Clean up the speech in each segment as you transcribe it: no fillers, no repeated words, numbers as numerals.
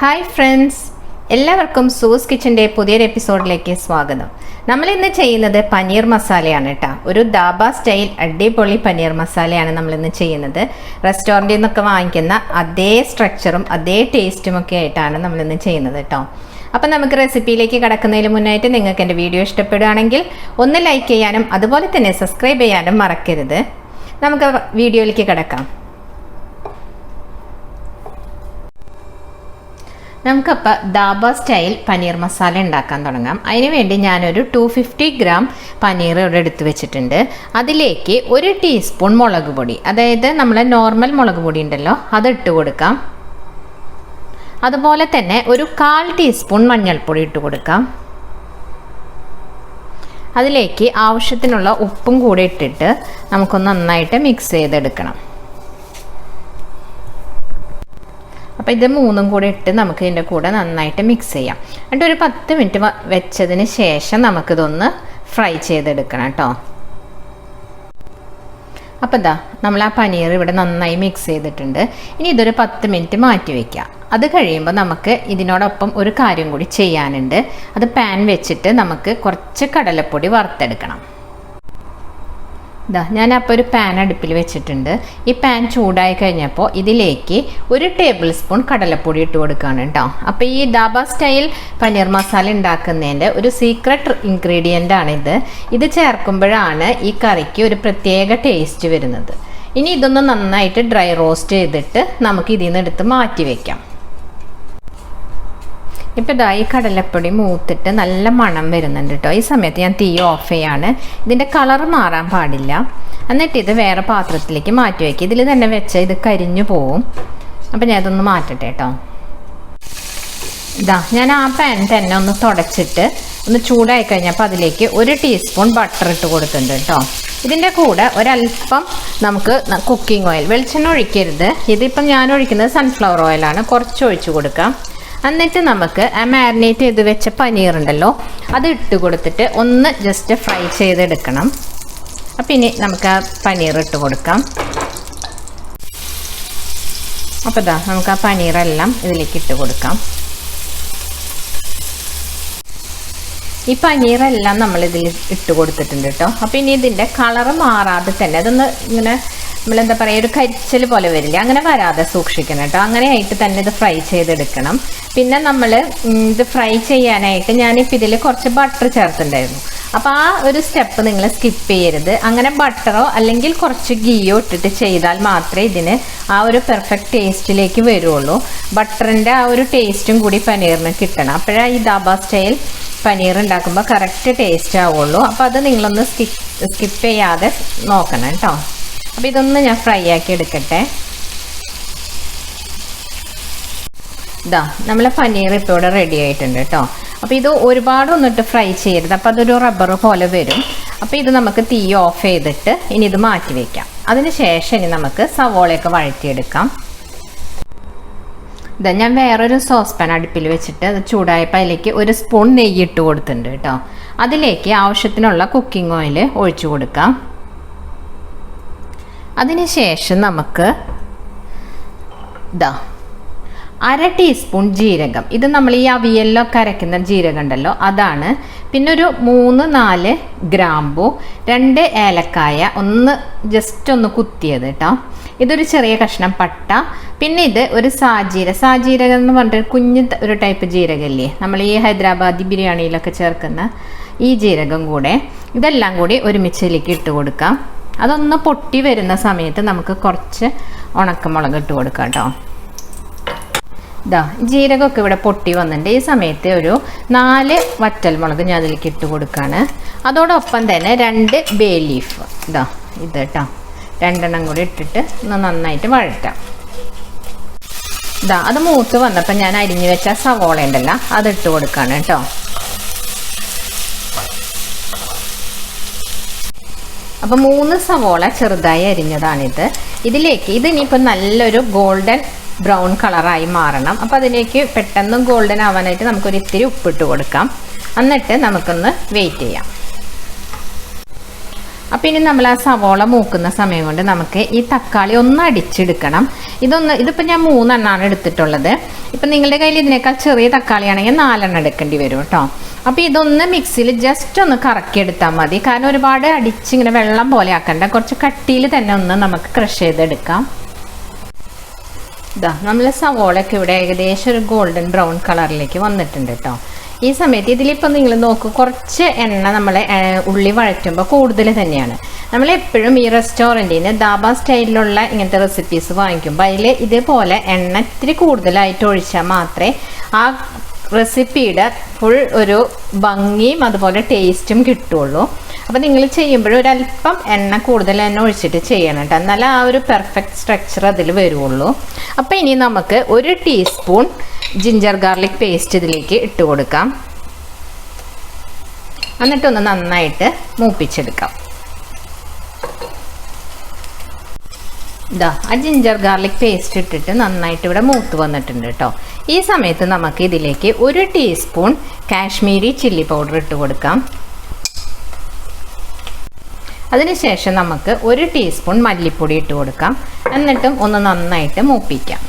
Hi friends, എല്ലാവർക്കും സൂസ് കിച്ചൻ്റെ പുതിയൊരു എപ്പിസോഡിലേക്ക് സ്വാഗതം. നമ്മളിന്ന് ചെയ്യുന്നത് പനീർ മസാലയാണ് കേട്ടോ. ഒരു ദാബ സ്റ്റൈൽ അടിപൊളി പനീർ മസാലയാണ് നമ്മളിന്ന് ചെയ്യുന്നത്. റെസ്റ്റോറൻറ്റിൽ നിന്നൊക്കെ വാങ്ങിക്കുന്ന അതേ സ്ട്രക്ചറും അതേ ടേസ്റ്റും ഒക്കെ ആയിട്ടാണ് നമ്മളിന്ന് ചെയ്യുന്നത് കേട്ടോ. അപ്പം നമുക്ക് റെസിപ്പിയിലേക്ക് കടക്കുന്നതിന് മുന്നായിട്ട് നിങ്ങൾക്ക് എൻ്റെ വീഡിയോ ഇഷ്ടപ്പെടുകയാണെങ്കിൽ ഒന്ന് ലൈക്ക് ചെയ്യാനും അതുപോലെ തന്നെ സബ്സ്ക്രൈബ് ചെയ്യാനും മറക്കരുത്. നമുക്ക് വീഡിയോയിലേക്ക് കിടക്കാം. നമുക്കപ്പോൾ ദാബ സ്റ്റൈൽ പനീർ മസാല ഉണ്ടാക്കാൻ തുടങ്ങാം. അതിന് വേണ്ടി ഞാനൊരു 250 ഗ്രാം പനീർ ഇവിടെ എടുത്ത് വെച്ചിട്ടുണ്ട്. അതിലേക്ക് 1 ടീസ്പൂൺ മുളക് പൊടി, അതായത് നമ്മളെ നോർമൽ മുളക് പൊടി ഉണ്ടല്ലോ, അതിട്ട് കൊടുക്കാം. അതുപോലെ തന്നെ ഒരു 1/4 ടീസ്പൂൺ മഞ്ഞൾപ്പൊടി ഇട്ട് കൊടുക്കാം. അതിലേക്ക് ആവശ്യത്തിനുള്ള ഉപ്പും കൂടി ഇട്ടിട്ട് നമുക്കൊന്ന് നന്നായിട്ട് മിക്സ് ചെയ്തെടുക്കണം. അപ്പോൾ ഇത് മൂന്നും കൂടെ ഇട്ട് നമുക്ക് ഇതിൻ്റെ കൂടെ നന്നായിട്ട് മിക്സ് ചെയ്യാം. എന്നിട്ട് ഒരു 10 മിനിറ്റ് വെച്ചതിന് ശേഷം നമുക്കിതൊന്ന് ഫ്രൈ ചെയ്തെടുക്കണം കേട്ടോ. അപ്പോൾ ഇതാ നമ്മൾ ആ പനീർ ഇവിടെ നന്നായി മിക്സ് ചെയ്തിട്ടുണ്ട്. ഇനി ഇതൊരു 10 മിനിറ്റ് മാറ്റി വയ്ക്കുക. അത് കഴിയുമ്പോൾ നമുക്ക് ഇതിനോടൊപ്പം ഒരു കാര്യം കൂടി ചെയ്യാനുണ്ട്. അത് പാൻ വെച്ചിട്ട് നമുക്ക് കുറച്ച് കടലപ്പൊടി വറുത്തെടുക്കണം. ഞാനപ്പോൾ ഒരു പാൻ അടുപ്പിൽ വെച്ചിട്ടുണ്ട്. ഈ പാൻ ചൂടായി കഴിഞ്ഞപ്പോൾ ഇതിലേക്ക് 1 ടേബിൾ സ്പൂൺ കടലപ്പൊടി ഇട്ട് കൊടുക്കുകയാണ് കേട്ടോ. അപ്പോൾ ഈ ദാബ സ്റ്റൈൽ പനീർ മസാല ഉണ്ടാക്കുന്നതിൻ്റെ ഒരു സീക്രട്ട് ഇൻഗ്രീഡിയൻ്റ് ആണിത്. ഇത് ചേർക്കുമ്പോഴാണ് ഈ കറിക്ക് ഒരു പ്രത്യേക ടേസ്റ്റ് വരുന്നത്. ഇനി ഇതൊന്ന് നന്നായിട്ട് ഡ്രൈ റോസ്റ്റ് ചെയ്തിട്ട് നമുക്ക് ഇതിൽ നിന്ന് എടുത്ത് മാറ്റി വയ്ക്കാം. ഇപ്പോൾ ഇതാ ഈ കടലപ്പൊടി മൂത്തിട്ട് നല്ല മണം വരുന്നുണ്ട് കേട്ടോ. ഈ സമയത്ത് ഞാൻ തീ ഓഫ് ചെയ്യാണ്. ഇതിൻ്റെ കളർ മാറാൻ പാടില്ല. എന്നിട്ട് ഇത് വേറെ പാത്രത്തിലേക്ക് മാറ്റി വയ്ക്കുക. ഇതിൽ തന്നെ വെച്ചാൽ ഇത് കരിഞ്ഞു പോവും. അപ്പോൾ ഞാൻ ഇതൊന്ന് മാറ്റട്ടെ കേട്ടോ. ഞാൻ ആ പാൻ തന്നെ ഒന്ന് തുടച്ചിട്ട് ഒന്ന് ചൂടായി കഴിഞ്ഞപ്പോൾ അതിലേക്ക് 1 ടീസ്പൂൺ ബട്ടർ ഇട്ട് കൊടുത്തിട്ടുണ്ട് കേട്ടോ. ഇതിൻ്റെ കൂടെ ഒരല്പം നമുക്ക് കുക്കിംഗ് ഓയിൽ, വെളിച്ചെണ്ണ ഒഴിക്കരുത്. ഇതിപ്പം ഞാൻ ഒഴിക്കുന്നത് സൺഫ്ലവർ ഓയിലാണ്. കുറച്ച് ഒഴിച്ചു കൊടുക്കാം. എന്നിട്ട് നമുക്ക് ആ മാരിനേറ്റ് ചെയ്ത് വെച്ച പനീർ ഉണ്ടല്ലോ, അത് ഇട്ട് കൊടുത്തിട്ട് ഒന്ന് ജസ്റ്റ് ഫ്രൈ ചെയ്തെടുക്കണം. അപ്പം ഇനി നമുക്ക് ആ പനീർ ഇട്ട് കൊടുക്കാം. അപ്പോൾ നമുക്ക് ആ പനീറെല്ലാം ഇതിലേക്ക് ഇട്ട് കൊടുക്കാം. ഈ പനീറെല്ലാം നമ്മളിതിൽ ഇട്ട് കൊടുത്തിട്ടുണ്ട് കേട്ടോ. അപ്പോൾ ഇനി ഇതിൻ്റെ കളറ് മാറാതെ തന്നെ അതൊന്ന് ഇങ്ങനെ നമ്മളെന്താ പറയുക, ഒരു കരിച്ചൽ പോലെ വരില്ല, അങ്ങനെ വരാതെ സൂക്ഷിക്കണം കേട്ടോ. അങ്ങനെ ആയിട്ട് തന്നെ ഇത് ഫ്രൈ ചെയ്തെടുക്കണം. പിന്നെ നമ്മൾ ഇത് ഫ്രൈ ചെയ്യാനായിട്ട് ഞാനിപ്പോൾ ഇതിൽ കുറച്ച് ബട്ടർ ചേർത്തിട്ടുണ്ടായിരുന്നു. അപ്പോൾ ആ ഒരു സ്റ്റെപ്പ് നിങ്ങൾ സ്കിപ്പ് ചെയ്യരുത്. അങ്ങനെ ബട്ടറോ അല്ലെങ്കിൽ കുറച്ച് ഗീയോ ഇട്ടിട്ട് ചെയ്താൽ മാത്രമേ ഇതിന് ആ ഒരു പെർഫെക്റ്റ് ടേസ്റ്റിലേക്ക് വരുള്ളൂ. ബട്ടറിൻ്റെ ആ ഒരു ടേസ്റ്റും കൂടി പനീറിന് കിട്ടണം. അപ്പോഴാണ് ഈ ദാബ സ്റ്റൈൽ പനീർ ഉണ്ടാക്കുമ്പോൾ കറക്റ്റ് ടേസ്റ്റ് ആവുള്ളൂ. അപ്പോൾ അത് നിങ്ങളൊന്ന് സ്കിപ്പ് ചെയ്യാതെ നോക്കണം കേട്ടോ. അപ്പോൾ ഇതൊന്ന് ഞാൻ ഫ്രൈ ആക്കി എടുക്കട്ടെ. നമ്മളെ പനീർ ഇപ്പോൾ ഇവിടെ റെഡി ആയിട്ടുണ്ട് കേട്ടോ. അപ്പോൾ ഇത് ഒരുപാടൊന്നിട്ട് ഫ്രൈ ചെയ്യരുത്, അപ്പോൾ അതൊരു റബ്ബർ പോലെ വരും. അപ്പോൾ ഇത് നമുക്ക് തീ ഓഫ് ചെയ്തിട്ട് ഇനി ഇത് മാറ്റി വയ്ക്കാം. അതിന് ശേഷം ഇനി നമുക്ക് സവോളയൊക്കെ വഴറ്റിയെടുക്കാം. ഞാൻ വേറൊരു സോസ് പാൻ അടുപ്പിൽ വെച്ചിട്ട് അത് ചൂടായപ്പോൾ അതിലേക്ക് 1 സ്പൂൺ നെയ്യ് ഇട്ട് കൊടുത്തിട്ടുണ്ട് കേട്ടോ. അതിലേക്ക് ആവശ്യത്തിനുള്ള കുക്കിംഗ് ഓയിൽ ഒഴിച്ചു കൊടുക്കാം. അതിനുശേഷം നമുക്ക് 1/2 ടീസ്പൂൺ ജീരകം, ഇത് നമ്മൾ ഈ അവിയലിലൊക്കെ അരയ്ക്കുന്ന ജീരകം ഉണ്ടല്ലോ, അതാണ്. പിന്നെ ഒരു 3-4 ഗ്രാമ്പു, 2 ഏലക്കായ ഒന്ന് ജസ്റ്റ് ഒന്ന് കുത്തിയത് കേട്ടോ. ഇതൊരു ചെറിയ കഷ്ണം പട്ട. പിന്നെ ഇത് ഒരു സാജീരകം എന്ന് പറഞ്ഞിട്ട് കുഞ്ഞ് ഒരു ടൈപ്പ് ജീരകമില്ലേ, നമ്മൾ ഈ ഹൈദരാബാദി ബിരിയാണിയിലൊക്കെ ചേർക്കുന്ന ഈ ജീരകം കൂടെ, ഇതെല്ലാം കൂടി ഒരുമിച്ചിലേക്ക് ഇട്ട് കൊടുക്കാം. അതൊന്ന് പൊട്ടി വരുന്ന സമയത്ത് നമുക്ക് കുറച്ച് ഉണക്കമുളക് ഇട്ട് കൊടുക്കാം കേട്ടോ. ജീരകമൊക്കെ ഇവിടെ പൊട്ടി വന്നിട്ടുണ്ട്. ഈ സമയത്ത് ഒരു 4 വറ്റൽമുളക് ഞാൻ അതിലേക്ക് ഇട്ട് കൊടുക്കുകയാണ്. അതോടൊപ്പം തന്നെ 2 ബേലീഫ് ഇത് കേട്ടോ, 2 എണ്ണം കൂടി ഇട്ടിട്ട് ഒന്ന് നന്നായിട്ട് വഴറ്റാം. അത് മൂത്ത് വന്നപ്പോൾ ഞാൻ അരിഞ്ഞു വെച്ച സവോള ഉണ്ടല്ലോ, അതിട്ട് കൊടുക്കുകയാണ് കേട്ടോ. അപ്പോൾ 3 സവോള ചെറുതായി അരിഞ്ഞതാണിത്. ഇത് ഇനിയിപ്പോൾ നല്ലൊരു ഗോൾഡൻ ബ്രൗൺ കളറായി മാറണം. അപ്പോൾ അതിലേക്ക് പെട്ടെന്ന് ഗോൾഡൻ ആവാനായിട്ട് നമുക്കൊരു ഇത്തിരി ഉപ്പിട്ട് കൊടുക്കാം. എന്നിട്ട് നമുക്കൊന്ന് വെയിറ്റ് ചെയ്യാം. അപ്പോൾ ഇനി നമ്മൾ ആ സവോള മൂക്കുന്ന സമയം കൊണ്ട് നമുക്ക് ഈ തക്കാളി ഒന്ന് അടിച്ചെടുക്കണം. ഇതിപ്പോൾ ഞാൻ 3 എണ്ണമാണ് എടുത്തിട്ടുള്ളത്. ഇപ്പം നിങ്ങളുടെ കയ്യിൽ ഇതിനേക്കാൾ ചെറിയ തക്കാളിയാണെങ്കിൽ 4 എണ്ണം എടുക്കേണ്ടി വരും കേട്ടോ. അപ്പോൾ ഇതൊന്ന് മിക്സിയിൽ ജസ്റ്റ് ഒന്ന് കറക്കിയെടുത്താൽ മതി. കാരണം ഒരുപാട് അടിച്ചിങ്ങനെ വെള്ളം പോലെ ആക്കണ്ട, കുറച്ച് കട്ടിയിൽ തന്നെ ഒന്ന് നമുക്ക് ക്രഷ് ചെയ്തെടുക്കാം. ഇതാ നമ്മൾ സവോളയൊക്കെ ഇവിടെ ഏകദേശം ഒരു ഗോൾഡൻ ബ്രൗൺ കളറിലേക്ക് വന്നിട്ടുണ്ട് കേട്ടോ. ഈ സമയത്ത് ഇതിലിപ്പോൾ നിങ്ങൾ നോക്കൂ, കുറച്ച് എണ്ണ നമ്മൾ ഉള്ളി വഴറ്റുമ്പോൾ കൂടുതൽ തന്നെയാണ്. നമ്മളെപ്പോഴും ഈ റെസ്റ്റോറൻറ്റിൽ നിന്ന് ധാബ സ്റ്റൈലിലുള്ള ഇങ്ങനത്തെ റെസിപ്പീസ് വാങ്ങിക്കുമ്പോൾ അതിൽ ഇതേപോലെ എണ്ണ ഇത്തിരി കൂടുതലായിട്ട് ഒഴിച്ചാൽ മാത്രമേ ആ റെസിപ്പിയുടെ ഫുൾ ഒരു ഭംഗിയും അതുപോലെ ടേസ്റ്റും കിട്ടുള്ളൂ. അപ്പോൾ നിങ്ങൾ ചെയ്യുമ്പോഴും ഒരല്പം എണ്ണ കൂടുതൽ തന്നെ ഒഴിച്ചിട്ട് ചെയ്യണം കേട്ടോ, എന്നാലും ആ ഒരു പെർഫെക്റ്റ് സ്ട്രക്ചർ അതിൽ വരുള്ളൂ. അപ്പോൾ ഇനി നമുക്ക് 1 ടീസ്പൂൺ ജിഞ്ചർ ഗാർലിക് പേസ്റ്റ് ഇതിലേക്ക് ഇട്ട് കൊടുക്കാം. എന്നിട്ടൊന്ന് നന്നായിട്ട് മൂപ്പിച്ചെടുക്കാം. ഇതാ ആ ജിഞ്ചർ ഗാർലിക് പേസ്റ്റ് ഇട്ടിട്ട് നന്നായിട്ട് ഇവിടെ മൂത്ത് വന്നിട്ടുണ്ട് കേട്ടോ. ഈ സമയത്ത് നമുക്ക് ഇതിലേക്ക് 1 ടീസ്പൂൺ കാശ്മീരി ചില്ലി പൗഡർ ഇട്ട് കൊടുക്കാം. അതിനുശേഷം നമുക്ക് 1 ടീസ്പൂൺ മല്ലിപ്പൊടി ഇട്ട് കൊടുക്കാം. എന്നിട്ടും ഒന്ന് നന്നായിട്ട് മൂപ്പിക്കാം.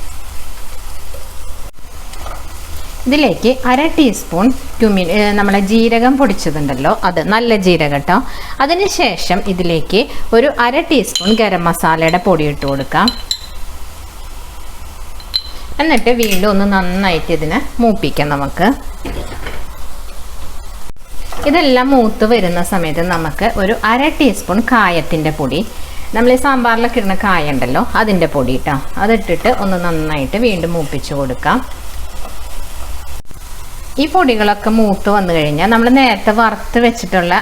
ഇതിലേക്ക് 1/2 ടീസ്പൂൺ ക്യുമിൻ, നമ്മളെ ജീരകം പൊടിച്ചതുണ്ടല്ലോ, അത് നല്ല ജീരകം കേട്ടോ. അതിനുശേഷം ഇതിലേക്ക് 1/2 ടീസ്പൂൺ ഗരം മസാലയുടെ പൊടി ഇട്ട് കൊടുക്കാം. എന്നിട്ട് വീണ്ടും ഒന്ന് നന്നായിട്ട് ഇതിനെ മൂപ്പിക്കാം. നമുക്ക് ഇതെല്ലാം മൂത്ത് വരുന്ന സമയത്ത് നമുക്ക് 1/2 ടീസ്പൂൺ കായത്തിൻ്റെ പൊടി, നമ്മൾ ഈ സാമ്പാറിലൊക്കെ ഇടുന്ന കായ ഉണ്ടല്ലോ അതിൻ്റെ പൊടി കേട്ടോ, അതിട്ടിട്ട് ഒന്ന് നന്നായിട്ട് വീണ്ടും മൂപ്പിച്ച് കൊടുക്കാം. ഈ പൊടികളൊക്കെ മൂത്ത് വന്നു കഴിഞ്ഞാൽ നമ്മൾ നേരത്തെ വറുത്ത് വെച്ചിട്ടുള്ള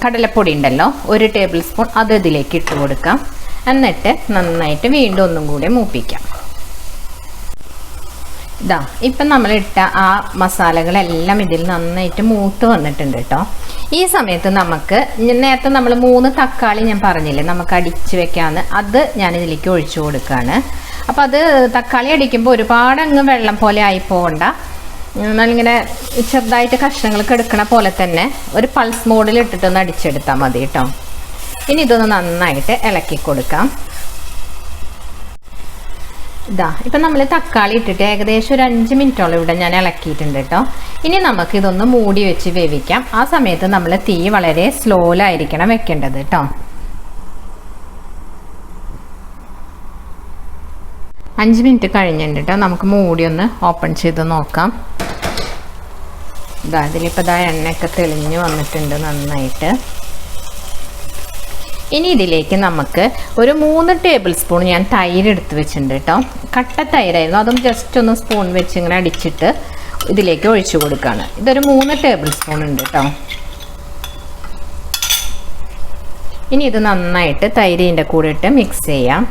കടലപ്പൊടി ഉണ്ടല്ലോ 1 ടേബിൾ സ്പൂൺ, അത് ഇതിലേക്ക് ഇട്ട് കൊടുക്കാം. എന്നിട്ട് നന്നായിട്ട് വീണ്ടും ഒന്നും കൂടി മൂപ്പിക്കാം. ഇതാ ഇപ്പം നമ്മളിട്ട ആ മസാലകളെല്ലാം ഇതിൽ നന്നായിട്ട് മൂത്ത് വന്നിട്ടുണ്ട് കേട്ടോ. ഈ സമയത്ത് നമുക്ക് നേരത്തെ നമ്മൾ 3 തക്കാളി ഞാൻ പറഞ്ഞില്ലേ നമുക്ക് അടിച്ച് വെക്കാമെന്ന്, അത് ഞാനിതിലേക്ക് ഒഴിച്ചു കൊടുക്കുകയാണ്. അപ്പോൾ അത് തക്കാളി അടിക്കുമ്പോൾ ഒരുപാട് അങ്ങ് വെള്ളം പോലെ ആയി പോകണ്ട, നമ്മളിങ്ങനെ ചെറുതായിട്ട് കഷ്ണങ്ങൾക്ക് എടുക്കണ പോലെ തന്നെ ഒരു പൾസ് മോഡിൽ ഇട്ടിട്ടൊന്ന് അടിച്ചെടുത്താൽ മതി കേട്ടോ. ഇനി ഇതൊന്ന് നന്നായിട്ട് ഇളക്കി കൊടുക്കാം. ഇതാ ഇപ്പം നമ്മൾ തക്കാളി ഇട്ടിട്ട് ഏകദേശം ഒരു 5 മിനിറ്റോളം ഇവിടെ ഞാൻ ഇളക്കിയിട്ടുണ്ട് കേട്ടോ. ഇനി നമുക്ക് ഇതൊന്ന് മൂടി വെച്ച് വേവിക്കാം. ആ സമയത്ത് നമ്മൾ തീ വളരെ സ്ലോയിലായിരിക്കണം വെക്കേണ്ടത് കേട്ടോ. 5 മിനിറ്റ് കഴിഞ്ഞിട്ടുണ്ട് കേട്ടോ. നമുക്ക് മൂടി ഒന്ന് ഓപ്പൺ ചെയ്ത് നോക്കാം. ഇതാ ഇതിലിപ്പോൾ എണ്ണയൊക്കെ തെളിഞ്ഞ് വന്നിട്ടുണ്ട് നന്നായിട്ട്. ഇനി ഇതിലേക്ക് നമുക്ക് ഒരു 3 ടേബിൾ സ്പൂൺ ഞാൻ തൈര് എടുത്ത് വെച്ചിട്ടുണ്ട് കേട്ടോ. കട്ട തൈരായിരുന്നു, അതും ജസ്റ്റ് ഒന്ന് സ്പൂൺ വെച്ച് ഇങ്ങനെ അടിച്ചിട്ട് ഇതിലേക്ക് ഒഴിച്ചു കൊടുക്കുകയാണ്. ഇതൊരു 3 ടേബിൾ സ്പൂൺ ഉണ്ട് കേട്ടോ. ഇനി ഇത് നന്നായിട്ട് തൈരിൻ്റെ കൂടെ ഇട്ട് മിക്സ് ചെയ്യാം.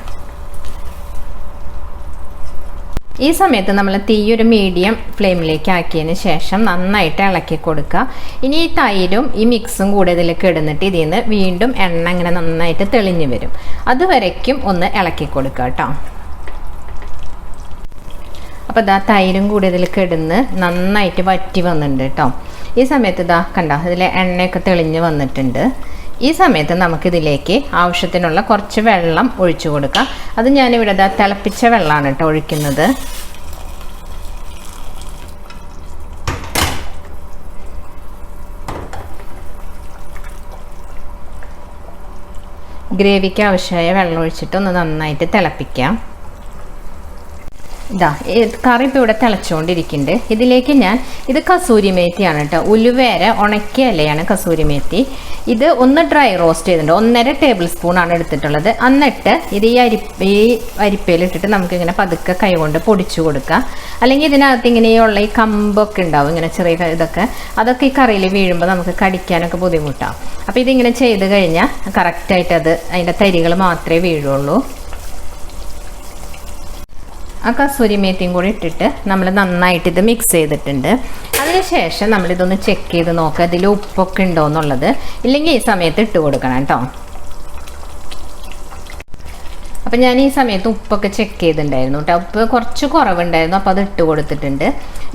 ഈ സമയത്ത് നമ്മൾ തീ ഒരു മീഡിയം ഫ്ലെയിമിലേക്ക് ആക്കിയതിന് ശേഷം നന്നായിട്ട് ഇളക്കി കൊടുക്കുക. ഇനി ഈ തൈരും ഈ മിക്സും കൂടെ ഇതിലേക്ക് ഇടുന്നിട്ട് ഇതിൽ നിന്ന് വീണ്ടും എണ്ണ ഇങ്ങനെ നന്നായിട്ട് തെളിഞ്ഞു വരും. അതുവരയ്ക്കും ഒന്ന് ഇളക്കി കൊടുക്കുക കേട്ടോ. അപ്പോൾ ഇതാ തൈരും കൂടെ ഇതിലേക്ക് ഇടുന്ന് നന്നായിട്ട് വറ്റി വന്നിട്ടുണ്ട് കേട്ടോ. ഈ സമയത്ത് ഇതാ കണ്ടോ ഇതിലെ എണ്ണയൊക്കെ തെളിഞ്ഞ് വന്നിട്ടുണ്ട്. ഈ സമയത്ത് നമുക്കിതിലേക്ക് ആവശ്യത്തിനുള്ള കുറച്ച് വെള്ളം ഒഴിച്ചു കൊടുക്കാം. അത് ഞാനിവിടെ തിളപ്പിച്ച വെള്ളമാണ് കേട്ടോ ഒഴിക്കുന്നത്. ഗ്രേവിക്ക് ആവശ്യമായ വെള്ളം ഒഴിച്ചിട്ട് ഒന്ന് നന്നായിട്ട് തിളപ്പിക്കാം. ഇതാ കറി ഇപ്പോൾ ഇവിടെ തിളച്ചുകൊണ്ടിരിക്കുന്നുണ്ട്. ഇതിലേക്ക് ഇത് കസൂരി മേത്തിയാണ് കേട്ടോ, ഉലുവേര ഉണക്കിയ ഇലയാണ് കസൂരി മേത്തി. ഇത് ഒന്ന് ഡ്രൈ റോസ്റ്റ് ചെയ്തിട്ടുണ്ട്, 1.5 ടേബിൾ സ്പൂണാണ് എടുത്തിട്ടുള്ളത്. എന്നിട്ട് ഇത് ഈ അരിപ്പയിലിട്ടിട്ട് നമുക്കിങ്ങനെ പതുക്കെ കൈകൊണ്ട് പൊടിച്ചു കൊടുക്കാം. അല്ലെങ്കിൽ ഇതിനകത്ത് ഇങ്ങനെയുള്ള ഈ കമ്പൊക്കെ ഉണ്ടാവും, ഇങ്ങനെ ചെറിയ ഇതൊക്കെ, അതൊക്കെ ഈ കറിയിൽ വീഴുമ്പോൾ നമുക്ക് കടിക്കാനൊക്കെ ബുദ്ധിമുട്ടാവും. അപ്പോൾ ഇതിങ്ങനെ ചെയ്ത് കഴിഞ്ഞാൽ കറക്റ്റായിട്ട് അതിൻ്റെ തരികൾ മാത്രമേ വീഴുള്ളൂ. ആ കസൂരി മേത്തിയും കൂടി ഇട്ടിട്ട് നമ്മൾ നന്നായിട്ട് ഇത് മിക്സ് ചെയ്തിട്ടുണ്ട്. അതിനുശേഷം നമ്മളിതൊന്ന് ചെക്ക് ചെയ്ത് നോക്കുക ഇതിൽ ഉപ്പൊക്കെ ഉണ്ടോ എന്നുള്ളത്. ഇല്ലെങ്കിൽ ഈ സമയത്ത് ഇട്ട് കൊടുക്കണം കേട്ടോ. അപ്പോൾ ഞാൻ ഈ സമയത്ത് ഉപ്പൊക്കെ ചെക്ക് ചെയ്തിട്ടുണ്ടായിരുന്നു കേട്ടോ. ഉപ്പ് കുറച്ച് കുറവുണ്ടായിരുന്നു, അപ്പോൾ അത് ഇട്ട് കൊടുത്തിട്ടുണ്ട്.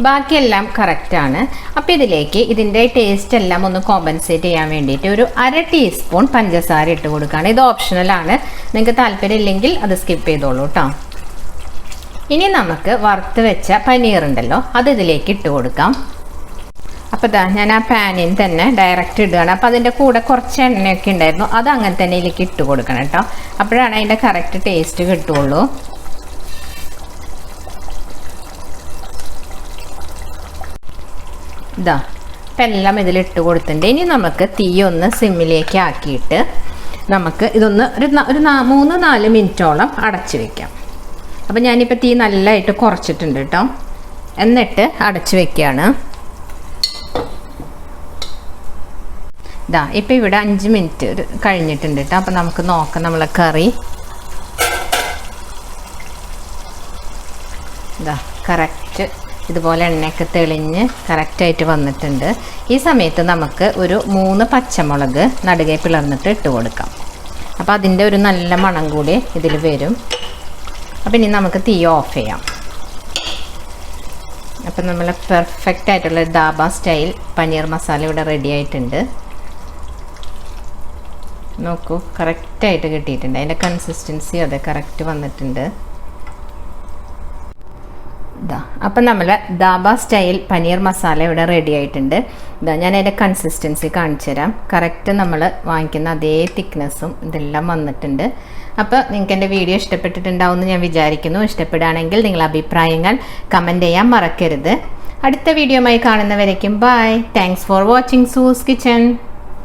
ബാക്കിയെല്ലാം കറക്റ്റാണ്. അപ്പോൾ ഇതിലേക്ക് ഇതിൻ്റെ ടേസ്റ്റ് എല്ലാം ഒന്ന് കോമ്പൻസേറ്റ് ചെയ്യാൻ വേണ്ടിയിട്ട് ഒരു 1/2 ടീസ്പൂൺ പഞ്ചസാര ഇട്ട് കൊടുക്കുകയാണ്. ഇത് ഓപ്ഷണലാണ്, നിങ്ങൾക്ക് താല്പര്യം ഇല്ലെങ്കിൽ അത് സ്കിപ്പ് ചെയ്തോളൂ കേട്ടോ. ഇനി നമുക്ക് വറുത്ത് വെച്ച പനീർ ഉണ്ടല്ലോ, അത് ഇതിലേക്ക് ഇട്ട് കൊടുക്കാം. അപ്പോൾ ഇതാ ഞാൻ ആ പാനിൽ തന്നെ ഡയറക്റ്റ് ഇടുകയാണ്. അപ്പോൾ അതിൻ്റെ കൂടെ കുറച്ച് എണ്ണയൊക്കെ ഉണ്ടായിരുന്നു, അത് അങ്ങനെ തന്നെ ഇതിലേക്ക് ഇട്ട് കൊടുക്കണം കേട്ടോ. അപ്പോഴാണ് അതിൻ്റെ കറക്റ്റ് ടേസ്റ്റ് കിട്ടുള്ളൂ. ഇതാ ഇപ്പം എല്ലാം ഇതിലിട്ട് കൊടുത്തിട്ടുണ്ട്. ഇനി നമുക്ക് തീ ഒന്ന് സിമ്മിലേക്ക് ആക്കിയിട്ട് നമുക്ക് ഇതൊന്ന് ഒരു 3-4 മിനിറ്റോളം അടച്ച് വെക്കാം. അപ്പോൾ ഞാനിപ്പോൾ തീ നല്ലതായിട്ട് കുറച്ചിട്ടുണ്ട് കേട്ടോ. എന്നിട്ട് അടച്ച് വെക്കുകയാണ്. ഇതാ ഇപ്പം ഇവിടെ 5 മിനിറ്റ് കഴിഞ്ഞിട്ടുണ്ട് കേട്ടോ. അപ്പോൾ നമുക്ക് നോക്കാം നമ്മളെ കറി. ഇതാ കറക്റ്റ് ഇതുപോലെ എണ്ണയൊക്കെ തെളിഞ്ഞ് കറക്റ്റായിട്ട് വന്നിട്ടുണ്ട്. ഈ സമയത്ത് നമുക്ക് ഒരു 3 പച്ചമുളക് നടുകെ പിളർന്നിട്ട് ഇട്ട് കൊടുക്കാം. അപ്പോൾ അതിൻ്റെ ഒരു നല്ല മണം കൂടി ഇതിൽ വരും. അപ്പം ഇനി നമുക്ക് തീ ഓഫ് ചെയ്യാം. അപ്പം നമ്മൾ പെർഫെക്റ്റ് ആയിട്ടുള്ള ധാബ സ്റ്റൈൽ പനീർ മസാല ഇവിടെ റെഡി ആയിട്ടുണ്ട്. നോക്കൂ, കറക്റ്റായിട്ട് കിട്ടിയിട്ടുണ്ട്. അതിൻ്റെ കൺസിസ്റ്റൻസി അതെ കറക്റ്റ് വന്നിട്ടുണ്ട്. ഇതാ അപ്പം നമ്മൾ ധാബ സ്റ്റൈൽ പനീർ മസാല ഇവിടെ റെഡി ആയിട്ടുണ്ട്. ഇതാ ഞാൻ അതിൻ്റെ കൺസിസ്റ്റൻസി കാണിച്ചു തരാം. കറക്റ്റ് നമ്മൾ വാങ്ങിക്കുന്ന അതേ തിക്നെസ്സും ഇതെല്ലാം വന്നിട്ടുണ്ട്. അപ്പോൾ നിങ്ങൾക്ക് എൻ്റെ വീഡിയോ ഇഷ്ടപ്പെട്ടിട്ടുണ്ടാവുമെന്ന് ഞാൻ വിചാരിക്കുന്നു. ഇഷ്ടപ്പെടുകയാണെങ്കിൽ നിങ്ങളുടെ അഭിപ്രായങ്ങൾ കമൻറ്റ് ചെയ്യാൻ മറക്കരുത്. അടുത്ത വീഡിയോയുമായി കാണുന്നവരേക്കും bye. Thanks for watching Sue's kitchen.